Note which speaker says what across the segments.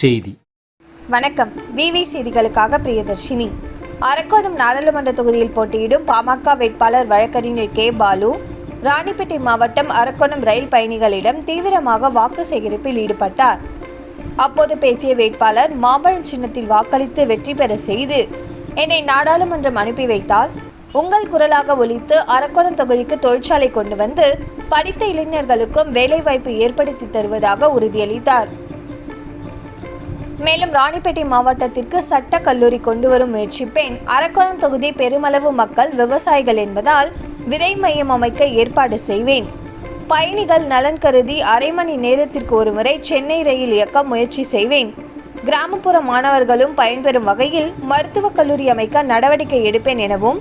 Speaker 1: செய்தி.
Speaker 2: வணக்கம். விவி செய்திகளுக்காக பிரியதர்ஷினி. அரக்கோணம் நாடாளுமன்ற தொகுதியில் போட்டியிடும் பாமக வேட்பாளர் வழக்கறிஞர் கே. பாலு ராணிப்பேட்டை மாவட்டம் அரக்கோணம் ரயில் பயணிகளிடம் தீவிரமாக வாக்கு சேகரிப்பில் ஈடுபட்டார். அப்போது பேசிய வேட்பாளர், மாம்பழம் சின்னத்தில் வாக்களித்து வெற்றி பெற செய்து என்னை நாடாளுமன்றம் அனுப்பி வைத்தால் உங்கள் குரலாக ஒலித்து அரக்கோணம் தொகுதிக்கு தொழிற்சாலை கொண்டு வந்து படித்த இளைஞர்களுக்கும் வேலைவாய்ப்பு ஏற்படுத்தி தருவதாக உறுதியளித்தார். மேலும் ராணிப்பேட்டை மாவட்டத்திற்கு சட்ட கல்லூரி கொண்டு வரும் முயற்சிப்பேன். அரக்கோணம் தொகுதி பெருமளவு மக்கள் விவசாயிகள் என்பதால் விதை மையம் அமைக்க ஏற்பாடு செய்வேன். பயணிகள் நலன் கருதி அரை மணி நேரத்திற்கு ஒருமுறை சென்னை ரயில் இயக்க முயற்சி செய்வேன். கிராமப்புற மாணவர்களும் பயன்பெறும் வகையில் மருத்துவக் கல்லூரி அமைக்க நடவடிக்கை எடுப்பேன் எனவும்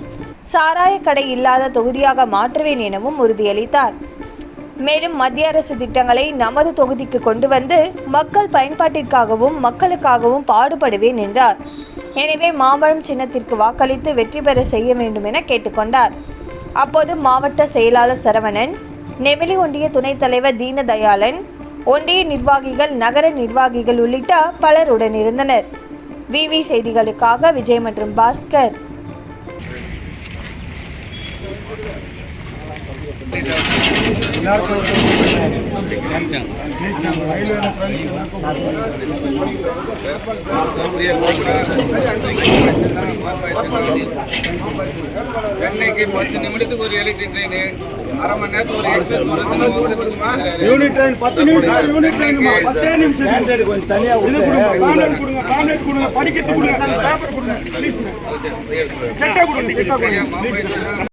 Speaker 2: சாராய கடை இல்லாத தொகுதியாக மாற்றுவேன் எனவும் உறுதியளித்தார். மேலும் மத்திய அரசு திட்டங்களை நமது தொகுதிக்கு கொண்டு வந்து மக்கள் பயன்பாட்டிற்காகவும் மக்களுக்காகவும் பாடுபடுவேன் என்றார். எனவே மாம்பழம் சின்னத்திற்கு வாக்களித்து வெற்றி பெற செய்ய வேண்டும் என கேட்டுக்கொண்டார். அப்போது மாவட்ட செயலாளர் சரவணன், நெமிலி ஒன்றிய துணைத் தலைவர் தீனதயாளன், ஒன்றிய நிர்வாகிகள், நகர நிர்வாகிகள் உள்ளிட்ட பலர் உடனிருந்தனர். விவி செய்திகளுக்காக விஜய் மற்றும் பாஸ்கர்.
Speaker 3: சென்னைக்கு 10 நிமிடத்துக்கு ஒரு எலக்ட்ரிக் ட்ரெயின், அரை மணி நேரத்துக்கு ஒரு எக்ஸ்பிரஸ்
Speaker 4: யூனிட் ட்ரெயின் 10 நிமிஷம் யூனிட் ட்ரெயின் 10 நிமிஷம் கொஞ்சம் தனியா கொடுங்க படிக்கட்டு கொடுங்க பேப்பர் கொடுங்க செட்டா கொடுங்க